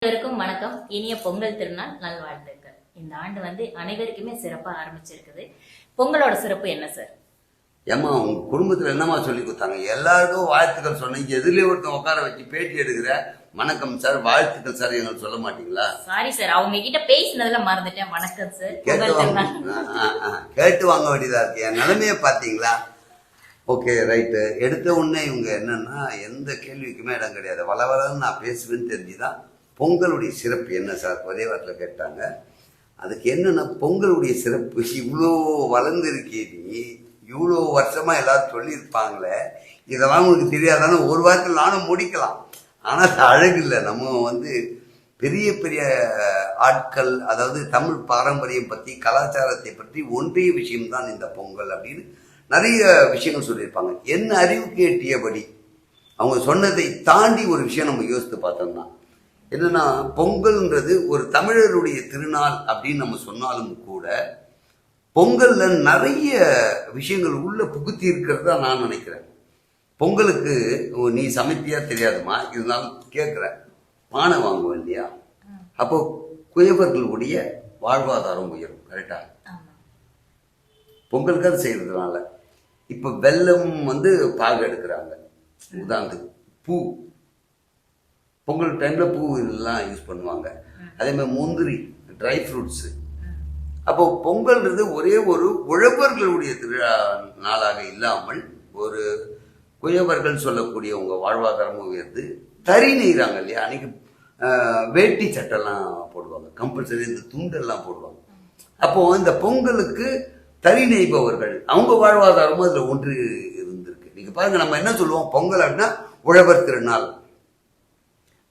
அனைவருக்கும் வணக்கம். இனிய பொங்கல் திருநாள் நல்வாழ்த்துக்கள். இந்த ஆண்டு அனைவருக்குமே சிறப்பா ஆரம்பிச்சிருக்குது. பொங்கலோட சிறப்பு என்ன சார்? ஏமா உங்க குடும்பத்துல என்னமா சொல்லி கொடுத்தாங்க? எல்லாருக்கும் வாழ்த்துக்கள் சொன்னீங்க. எதிரிலே ஒருத்தன் உட்கார வச்சு பேட்டி எடுக்கிற, வணக்கம் சார், வாழ்த்துக்கள் சார், எங்களுக்கு சொல்ல மாட்டீங்களா? சாரி சார், அவங்க கிட்ட பேசினதுல மறந்துட்டேன். வணக்கம் சார். கேட்டு வாங்க வேண்டியதா இருக்கு. என் நிலைமைய பாத்தீங்களா? Okay, right. எடுத்த உடனே இவங்க என்னன்னா எந்த கேள்விக்குமே இடம் கிடையாது. வளவலன்னு நான் பேசுவேன்னு தெரிஞ்சுதான் பொங்கலுடைய சிறப்பு என்ன சார் ஒரே வாரத்தில் கேட்டாங்க. அதுக்கு என்னன்னா, பொங்கலுடைய சிறப்பு இவ்வளோ வளர்ந்துருக்கே, நீ இவ்வளோ வருஷமா எல்லாரும் சொல்லியிருப்பாங்களே, இதெல்லாம் உங்களுக்கு தெரியாதானே? ஒரு வாரத்தில் நானும் முடிக்கலாம். ஆனால் அது அழகு இல்லை. நம்ம பெரிய பெரிய ஆட்கள், அதாவது தமிழ் பாரம்பரியம் பற்றி, கலாச்சாரத்தை பற்றி ஒன்றிய விஷயம்தான் இந்த பொங்கல் அப்படின்னு நிறைய விஷயங்கள் சொல்லியிருப்பாங்க. என்ன அறிவுக்கு எட்டியபடி அவங்க சொன்னதை தாண்டி ஒரு விஷயம் நம்ம யோசித்து பார்த்தோம்னா என்னன்னா, பொங்கல்ன்றது ஒரு தமிழருடைய திருநாள் அப்படின்னு நம்ம சொன்னாலும் கூட பொங்கல்ல நிறைய விஷயங்கள் உள்ள புகுத்தி இருக்கிறதா நான் நினைக்கிறேன். பொங்கலுக்கு நீ சமைப்பியா தெரியாதுமா, இருந்தாலும் கேட்குறேன், பானை வாங்குவேன் இல்லையா? அப்போ குயவர்களுடைய வாழ்வாதாரம் உயரும். கரெக்டா? பொங்கலுக்கு அது செய்யறதுனால இப்போ வெல்லம் பாகு எடுக்கிறாங்க. உதாரணத்துக்கு பூ, பொங்கல் டைம்ல பூ இதெல்லாம் யூஸ் பண்ணுவாங்க. அதே மாதிரி முந்திரி, ட்ரை ஃப்ரூட்ஸ். அப்போ பொங்கல்ன்றது ஒரே ஒரு உழவர்களுடைய திருவிழா நாளாக இல்லாமல் ஒரு குயவர்கள் சொல்லக்கூடியவங்க வாழ்வாதாரமும் உயர்ந்து தறி நெய்கிறாங்க இல்லையா? அன்னைக்கு வேட்டி சட்டெல்லாம் போடுவாங்க, கம்பல்சரி இந்த துண்டெல்லாம் போடுவாங்க. அப்போ இந்த பொங்கலுக்கு தறி நெய்பவர்கள் அவங்க வாழ்வாதாரமும் அதுல ஒன்று இருந்திருக்கு. நீங்க பாருங்க, நம்ம என்ன சொல்லுவோம், பொங்கல் அப்படின்னா உழவர் திருநாள்.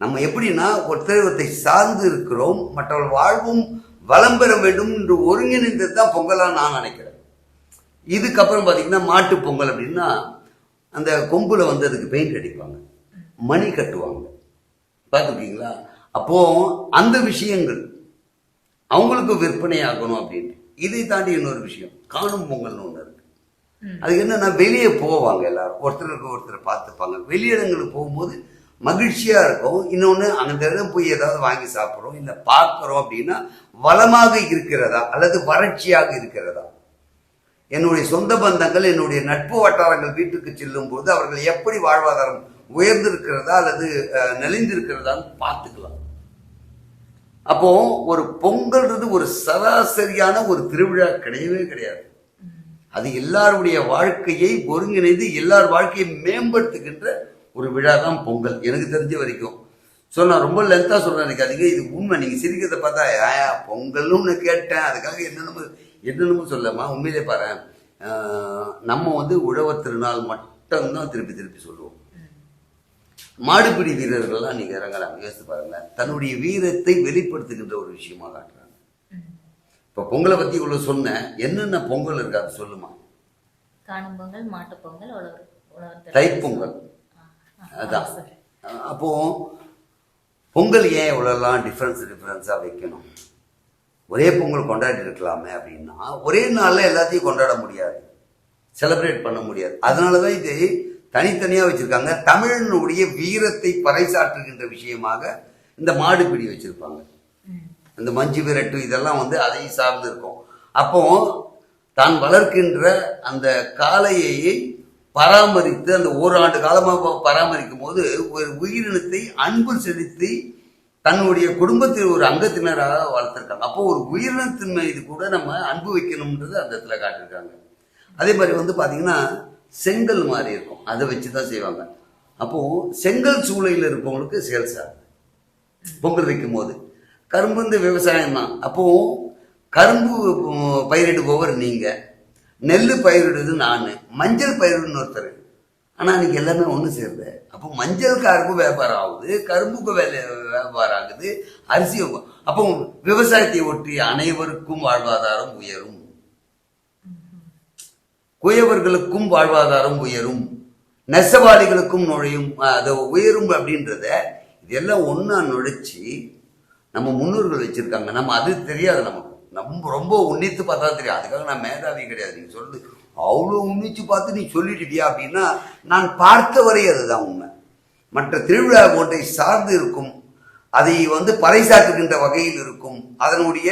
நம்ம எப்படின்னா ஒருத்தரை சார்ந்து இருக்கிறோம், மற்றவர்கள் வாழ்வும் வளம் பெற வேண்டும் என்று ஒருங்கிணைந்தது தான் பொங்கலா நான் நினைக்கிறேன். இதுக்கப்புறம் பார்த்தீங்கன்னா மாட்டு பொங்கல் அப்படின்னா அந்த கொம்புல அதுக்கு பெயிண்ட் அடிப்பாங்க, மணி கட்டுவாங்க, பார்த்துருக்கீங்களா? அப்போ அந்த விஷயங்கள் அவங்களுக்கு விற்பனை ஆகணும் அப்படின்னு. இதை தாண்டி இன்னொரு விஷயம், காணும் பொங்கல்னு ஒன்று இருக்கு. அது என்னன்னா, வெளியே போவாங்க எல்லாரும், ஒருத்தருக்கு ஒருத்தர் பார்த்துப்பாங்க. வெளியிடங்களுக்கு போகும்போது மகிழ்ச்சியா இருக்கும். இன்னொன்று, அந்த இடம் போய் ஏதாவது வாங்கி சாப்பிட்றோம் இல்லை பார்க்குறோம் அப்படின்னா வளமாக இருக்கிறதா அல்லது வறட்சியாக இருக்கிறதா? என்னுடைய சொந்த பந்தங்கள், என்னுடைய நட்பு வட்டாரங்கள் வீட்டுக்கு செல்லும் போது அவர்கள் எப்படி வாழ்வாதாரம் உயர்ந்திருக்கிறதா அல்லது நெளிந்திருக்கிறதான்னு பார்த்துக்கலாம். அப்போ ஒரு பொங்கல்ன்றது ஒரு சராசரியான ஒரு திருவிழா கிடையவே கிடையாது. அது எல்லாருடைய வாழ்க்கையை ஒருங்கிணைந்து எல்லார் வாழ்க்கையை மேம்படுத்துகின்ற ஒரு விழா தான் பொங்கல், எனக்கு தெரிஞ்ச வரைக்கும். ஸோ நான் ரொம்ப லென்த்தாக சொல்கிறேன், நினைக்காதீங்க, இது உண்மை. நீங்கள் சிரிக்கிறத பார்த்தா பொங்கல்னு ஒன்று கேட்டேன் அதுக்காக என்னென்னமோ சொல்லமா. உண்மையிலே பாரு, நம்ம உழவர் திருநாள் மட்டும்தான் திருப்பி திருப்பி சொல்லுவோம். மாடுபிடி வீரர்கள்லாம் நீங்கள் இறங்கலாம், யோசித்து பாருங்க, தன்னுடைய வீரத்தை வெளிப்படுத்துகின்ற ஒரு விஷயமா காட்டுறாங்க. இப்போ பொங்கலை பற்றி இவ்வளோ சொன்னேன், என்னென்ன பொங்கல் இருக்கு அது சொல்லுமா? காணும் பொங்கல், மாட்டு பொங்கல், தைப்பொங்கல். அதான். அப்போ பொங்கல் ஏன் இவ்வளோலாம் டிஃப்ரென்ஸாக வைக்கணும்? ஒரே பொங்கல் கொண்டாடி இருக்கலாமே அப்படின்னா, ஒரே நாளில் எல்லாத்தையும் கொண்டாட முடியாது, செலிப்ரேட் பண்ண முடியாது. அதனால தான் இதை தனித்தனியாக வச்சுருக்காங்க. தமிழனுடைய வீரத்தை பறைசாற்றுகின்ற விஷயமாக இந்த மாடுபிடி வச்சுருப்பாங்க. இந்த மஞ்சு விரட்டு இதெல்லாம் அதை சார்ந்து இருக்கும். அப்போ தான் வளர்க்கின்ற அந்த காளையை பராமரித்து அந்த ஓராண்டு காலமாக பராமரிக்கும் போது ஒரு உயிரினத்தை அன்பு செலுத்தி தன்னுடைய குடும்பத்தில் ஒரு அங்கத்தினராக வளர்த்திருக்காங்க. அப்போ ஒரு உயிரினத்தின் மீது கூட நம்ம அன்பு வைக்கணும்ன்றது அந்த இடத்துல காட்டியிருக்காங்க. அதே மாதிரி பார்த்தீங்கன்னா செங்கல் மாதிரி இருக்கும், அதை வச்சு தான் செய்வாங்க. அப்போ செங்கல் சூளையில் இருப்பவங்களுக்கு சேல்ஸ் ஆகுது பொங்கல் வைக்கும் போது. கரும்பு விவசாயம் தான். அப்போ கரும்பு பயிரிடுபவர் நீங்க, நெல் பயிரிடுறது நான், மஞ்சள் பயிரிடுன்னு ஒருத்தர். ஆனால் இன்னைக்கு எல்லாமே ஒன்று சேருது. அப்போ மஞ்சள்காருக்கும் வியாபாரம் ஆகுது, கரும்புக்கும் வியாபாரம் ஆகுது, அரிசி. அப்போ விவசாயத்தை ஒட்டி அனைவருக்கும் வாழ்வாதாரம் உயரும், குயவர்களுக்கும் வாழ்வாதாரம் உயரும், நெசவாளிகளுக்கும் நுழையும், அதை உயரும் அப்படின்றத இதெல்லாம் ஒன்றா நுழைச்சி நம்ம முன்னோர்கள் வச்சிருக்காங்க. நம்ம அது தெரியாது, நமக்கு நம்ம ரொம்ப உன்னித்து பார்த்தா தெரியும். அதுக்காக நான் மேதாவி கிடையாது. நீங்க சொல்றது அவ்வளோ உன்னிச்சு பார்த்து நீ சொல்லிட்டியா அப்படின்னா, நான் பார்த்த வரை அதுதான் உண்மை. மற்ற திருவிழா ஒன்றை சார்ந்து இருக்கும் அதை வந்து பறைசாற்றுகின்ற வகையில் இருக்கும். அதனுடைய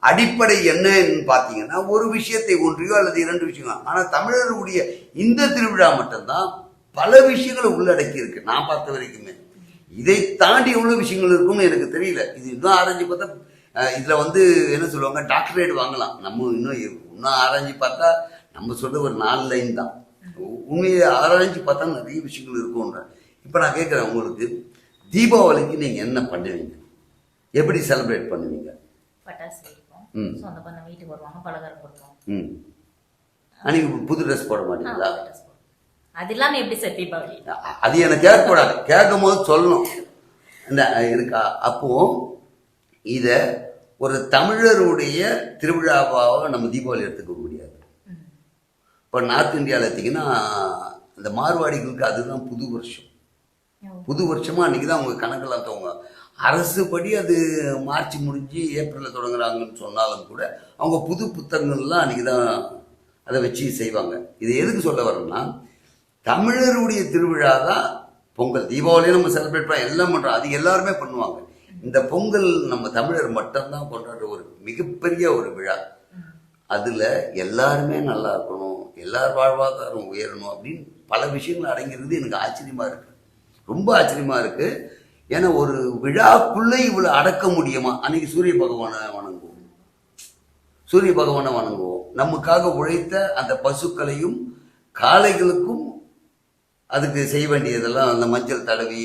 அடிப்படை என்னன்னு பார்த்தீங்கன்னா ஒரு விஷயத்தை ஒன்றியோ அல்லது 2 விஷயங்கள். ஆனால் தமிழருடைய இந்த திருவிழா மட்டும்தான் பல விஷயங்களை உள்ளடக்கி இருக்கு நான் பார்த்த வரைக்குமே. இதை தாண்டி எவ்வளவு விஷயங்கள் இருக்கும்னு எனக்கு தெரியல. இது இன்னும் ஆராய்ச்சி பார்த்தா இதுல வந்து என்ன சொல்லுவாங்க, டாக்டரேட் வாங்கலாம். நம்ம இன்னும் ஆராய்ச்சி பார்த்தா நம்ம சொல்ற ஒரு 4 லைன் தான். உண்மையை ஆராய்ச்சி பார்த்தா நிறைய விஷயங்கள் இருக்கும்ன்ற. இப்ப நான் கேட்கிறேன், உங்களுக்கு தீபாவளிக்கு நீங்க என்ன பண்ணுவீங்க? எப்படி செலிப்ரேட் பண்ணுவீங்க? பட்டாசு வெடிப்போம், சொந்த பந்தம் வீட்டுக்கு வருவாங்க, பலகாரம் கொடுப்போம். நீங்க புது ட்ரெஸ் போட மாட்டீங்களா? அது இல்லாம எப்படி சார் தீபாவளி? அது எனக்கு கேட்கக்கூடாது, கேட்கும் போது சொல்லணும் இருக்கா. அப்போ இத ஒரு தமிழருடைய திருவிழாவாக நம்ம தீபாவளி எடுத்துக்க முடியாது. இப்போ நார்த் இந்தியாவில் எடுத்தீங்கன்னா அந்த மார்வாடிகளுக்கு அதுதான் புது வருஷம். புது வருஷமா அன்னைக்கு தான் அவங்க கணக்கெல்லாம் தவங்க. அரசு படி அது மார்ச் முடிஞ்சு ஏப்ரலில் தொடங்குறாங்கன்னு சொன்னாலும் கூட அவங்க புது புத்தகங்கள்லாம் அன்னைக்கு தான் அதை வச்சு செய்வாங்க. இது எதுக்கு சொல்ல வரோம்னா, தமிழருடைய திருவிழா தான் பொங்கல். தீபாவளியும் நம்ம செலிப்ரேட் பண்ண எல்லாம் பண்ணுறோம், அது எல்லாருமே பண்ணுவாங்க. இந்த பொங்கல் நம்ம தமிழர் மட்டும்தான் கொண்டாடுற ஒரு மிகப்பெரிய ஒரு விழா. அதில் எல்லாருமே நல்லா இருக்கணும், எல்லார் வாழ்வாதாரம் உயரணும் அப்படின்னு பல விஷயங்கள் அடங்கிறது எனக்கு ஆச்சரியமா இருக்கு, ரொம்ப ஆச்சரியமா இருக்கு. ஏன்னா ஒரு விழாக்குள்ளே இவ்வளவு அடக்க முடியுமா? அன்னைக்கு சூரிய பகவானை வணங்குவோம், சூரிய பகவானை வணங்குவோம். நமக்காக உழைத்த அந்த பசுக்களையும் காளைகளுக்கும் அதுக்கு செய்ய வேண்டியதெல்லாம் அந்த மஞ்சள் தடவி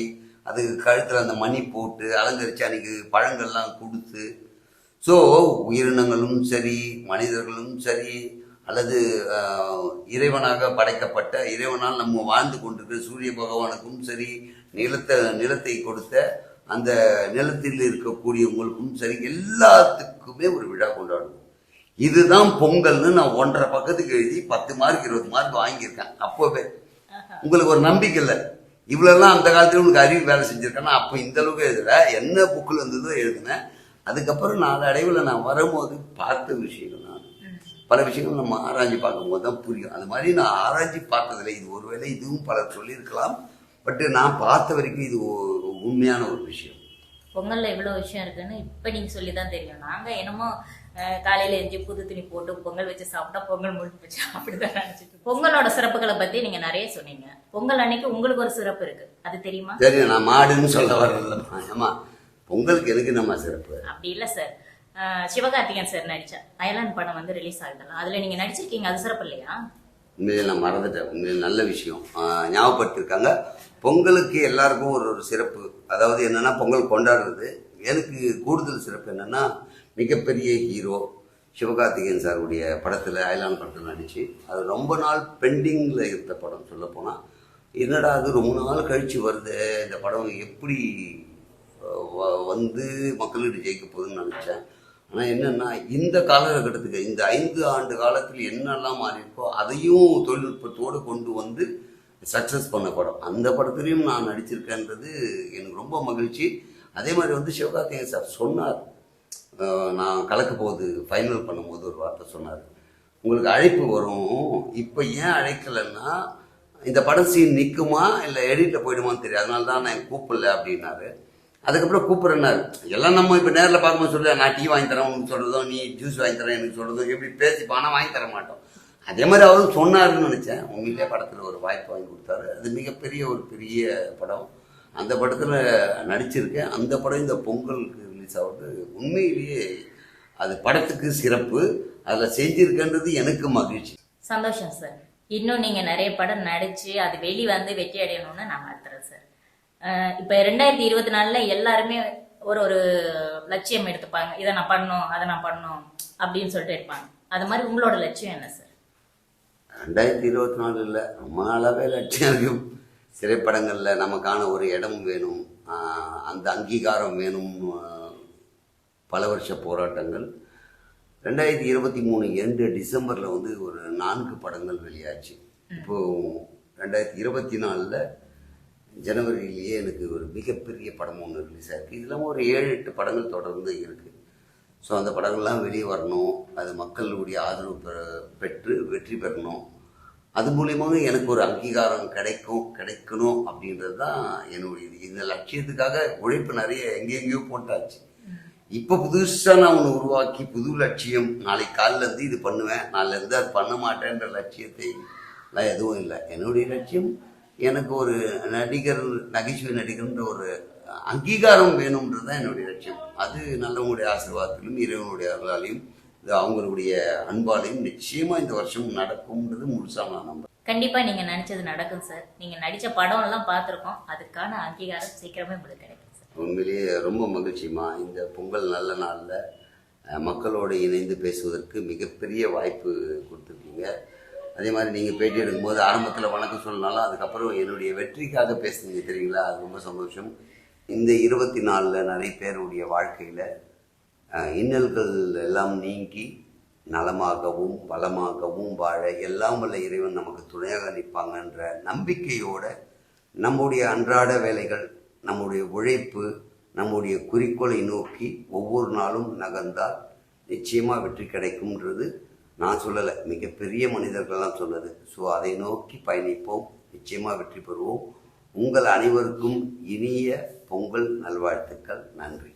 அதுக்கு கழுத்தில் அந்த மணி போட்டு அலங்கரித்து அன்னைக்கு பழங்கள்லாம் கொடுத்து. ஸோ உயிரினங்களும் சரி, மனிதர்களும் சரி, அல்லது இறைவனாக படைக்கப்பட்ட இறைவனால் நம்ம வாழ்ந்து கொண்டிருக்கிற சூரிய பகவானுக்கும் சரி, நிலத்தை கொடுத்த அந்த நிலத்தில் இருக்கக்கூடியவங்களுக்கும் சரி, எல்லாத்துக்குமே ஒரு விழா கொண்டாடுவோம். இதுதான் பொங்கல்னு நான் 1.5 பக்கத்துக்கு எழுதி 10 மார்க் 20 மார்க் வாங்கியிருக்கேன். அப்போவே உங்களுக்கு ஒரு நம்பிக்கை இல்லை, இவ்வளோலாம் அந்த காலத்துல உங்களுக்கு அறிவு வேலை செஞ்சிருக்கேன்னா அப்போ இந்த அளவுக்கு எழுதல, என்ன புக்கில் இருந்ததோ எழுதினேன். அதுக்கப்புறம் நாளடைவில் நான் வரும்போது பார்த்த விஷயங்கள், நான் பல விஷயங்கள் நம்ம ஆராய்ச்சி பார்க்கும்போது தான் புரியும். அது மாதிரி நான் ஆராய்ச்சி பார்த்ததில்லை. இது ஒருவேளை இதுவும் பலர் சொல்லியிருக்கலாம், பட் நான் பார்த்த வரைக்கும் இது உண்மையான ஒரு விஷயம். பொங்கல்ல இவ்வளவு விஷயம் இருக்குன்னு இப்ப நீங்க சொல்லிதான் தெரியும். நாங்க என்னமோ காலையில எஞ்சி புது துணி போட்டு பொங்கல் வச்சு சாப்பிட்டா பொங்கல் முடிஞ்சு போச்சு அப்படிதான் நினைச்சிட்டு. பொங்கலோட சிறப்புகளை பத்தி நீங்க நிறைய சொன்னீங்க. பொங்கல் அன்னைக்கு உங்களுக்கு ஒரு சிறப்பு இருக்கு, அது தெரியுமா? தெரியும், நான் மாடுன்னு சொல்ல வரலம்மா. ஏமா பொங்கலுக்கு எதுக்கு நம்ம சிறப்பு? அப்படி இல்ல சார், சிவகார்த்திகேயன் சார் நடிச்ச அயலான் படம் வந்து ரிலீஸ் ஆகுதுல்ல, அதுல நீங்க நடிச்சிருக்கீங்க, அது சிறப்பு இல்லையா? உண்மையிலே நான் மறந்துட்டேன். உண்மையிலே நல்ல விஷயம் ஞாபகப்படுத்திருக்காங்க. பொங்கலுக்கு எல்லாருக்கும் ஒரு சிறப்பு. அதாவது என்னன்னா, பொங்கல் கொண்டாடுறது எனக்கு கூடுதல் சிறப்பு என்னன்னா, மிகப்பெரிய ஹீரோ சிவகார்த்திகேயன் சாருடைய படத்தில், அயலான் படத்தில் நடித்து அது ரொம்ப நாள் பெண்டிங்கில் இருந்த படம். சொல்லப்போனால் என்னடா அது ரொம்ப நாள் கழித்து வருது, இந்த படம் எப்படி வந்து மக்கள்கிட்ட ஜெயிக்க போகுதுன்னு நினச்சேன். ஆனால் என்னென்னா, இந்த காலகட்டத்துக்கு இந்த 5 ஆண்டு காலத்தில் என்னெல்லாம் மாறி இருக்கோ அதையும் தொழில்நுட்பத்தோடு கொண்டு வந்து சக்ஸஸ் பண்ண படம். அந்த படத்துலையும் நான் நடிச்சிருக்கேன்றது எனக்கு ரொம்ப மகிழ்ச்சி. அதே மாதிரி வந்து சிவகார்த்திகேயன் சார் சொன்னார், நான் கலக்க போகுது ஃபைனல் பண்ணும்போது ஒரு வார்த்தை சொன்னார், உங்களுக்கு அழைப்பு வரும், இப்போ ஏன் அழைக்கலைன்னா இந்த படம் சீன் நிற்குமா இல்லை எடிட்டில் போயிடுமான்னு தெரியும், அதனால தான் நான் கூப்பிடல அப்படின்னாரு. அதுக்கப்புறம் கூப்பிட்றேன்னாரு. எல்லாம் நம்ம இப்போ நேரில் பார்க்கும்போது சொல்ல, நான் டீ வாங்கி தரேன் உனக்கு சொல்கிறதோ, நீ ஜூஸ் வாங்கி தரேன் எனக்கு சொல்கிறதோ, எப்படி பேசி பணம் வாங்கி தர மாட்டோம். அதே மாதிரி அவரும் சொன்னாருன்னு நினச்சேன். உண்மையிலே படத்தில் ஒரு வாய்ப்பு வாங்கி கொடுத்தாரு. அது மிகப்பெரிய ஒரு பெரிய படம். அந்த படத்தில் நடிச்சிருக்கேன். அந்த படம் இந்த பொங்கலுக்கு ரிலீஸ் ஆகுது. உண்மையிலேயே அது படத்துக்கு சிறப்பு, அதில் செஞ்சிருக்கின்றது எனக்கு மகிழ்ச்சி. சந்தோஷம் சார். இன்னும் நீங்கள் நிறைய படம் நடித்து அது வெளி வந்து வெற்றி அடையணும்னு நான் வாழ்த்துறேன் சார். இப்போ 2024 எல்லாருமே ஒரு லட்சியம் எடுத்துப்பாங்க, இதை நான் பண்ணணும் அதை நான் பண்ணணும் அப்படின்னு சொல்லிட்டு இருப்பாங்க. அது மாதிரி உங்களோட லட்சியம் என்ன சார்? 2024 இல்லை, ரொம்ப நாளாகவே லட்சியம் இருக்கும். திரைப்படங்களில் நமக்கான ஒரு இடம் வேணும், அந்த அங்கீகாரம் வேணும். பல வருஷ போராட்டங்கள். 2023 எண்டு டிசம்பரில் வந்து ஒரு 4 படங்கள் வெளியாச்சு. இப்போது 2024 ஜனவரியிலேயே எனக்கு ஒரு மிகப்பெரிய படம் ஒன்று ரிலீஸ் ஆகிருக்கு. இது இல்லாமல் ஒரு 7-8 படங்கள் தொடர்ந்து இருக்குது. ஸோ அந்த படங்கள்லாம் வெளியே வரணும், அது மக்களுடைய ஆதரவு பெற்று வெற்றி பெறணும். அது மூலியமாக எனக்கு ஒரு அங்கீகாரம் கிடைக்கணும் அப்படின்றது தான் என்னுடைய இது. இந்த லட்சியத்துக்காக உழைப்பு நிறைய எங்கெங்கேயோ போட்டாச்சு. இப்போ புதுசாக நான் ஒன்று உருவாக்கி புது லட்சியம், நாளைக்கு காலில் இருந்து இது பண்ணுவேன், நாளில் இருந்து அது பண்ண மாட்டேன்ற லட்சியத்தை எல்லாம் எதுவும் இல்லை. என்னுடைய லட்சியம் எனக்கு ஒரு நகைச்சுவை நடிகர்ன்ற ஒரு அங்கீகாரம் வேணும்ன்றது தான் என்னுடைய லட்சியம். அது நல்லவங்களுடைய ஆசீர்வாதத்திலும் இறைவனுடைய அருளாலையும் அவங்களுடைய அன்பாலையும் நிச்சயமா இந்த வருஷம் நடக்கும்ன்றது முழுசா நான் நம்புறேன். கண்டிப்பா நீங்க நினைச்சது நடக்கும் சார். நீங்க நடிச்ச படம் எல்லாம் பார்த்திருக்கோம். அதுக்கான அங்கீகாரம் சீக்கிரமே உங்களுக்கு கிடைக்கும் சார். உண்மையிலேயே ரொம்ப மகிழ்ச்சிமா. இந்த பொங்கல் நல்ல நாள்ல மக்களோடு இணைந்து பேசுவதற்கு மிகப்பெரிய வாய்ப்பு கொடுத்துருக்கீங்க. அதே மாதிரி நீங்கள் பேட்டி எடுக்கும்போது ஆரம்பத்தில் வணக்கம் சொல்லனாலும் அதுக்கப்புறம் என்னுடைய வெற்றிக்காக பேசுனீங்க தெரியுங்களா, அது ரொம்ப சந்தோஷம். இந்த 24 நிறைய பேருடைய வாழ்க்கையில் இன்னல்கள் எல்லாம் நீங்கி நலமாகவும் வளமாகவும் வாழ எல்லாம் வல்ல இறைவன் நமக்கு துணையாக நிற்பாங்கன்ற நம்பிக்கையோட நம்முடைய அன்றாட வேலைகள், நம்முடைய உழைப்பு, நம்முடைய குறிக்கோளை நோக்கி ஒவ்வொரு நாளும் நகர்ந்தால் நிச்சயமாக வெற்றி கிடைக்கும்ன்றது நான் சொல்லலை, மிகப்பெரிய மனிதர்கள்லாம் சொன்னது. ஸோ அதை நோக்கி பயணிப்போம், நிச்சயமாக வெற்றி பெறுவோம். உங்கள் அனைவருக்கும் இனிய பொங்கல் நல்வாழ்த்துக்கள். நன்றி.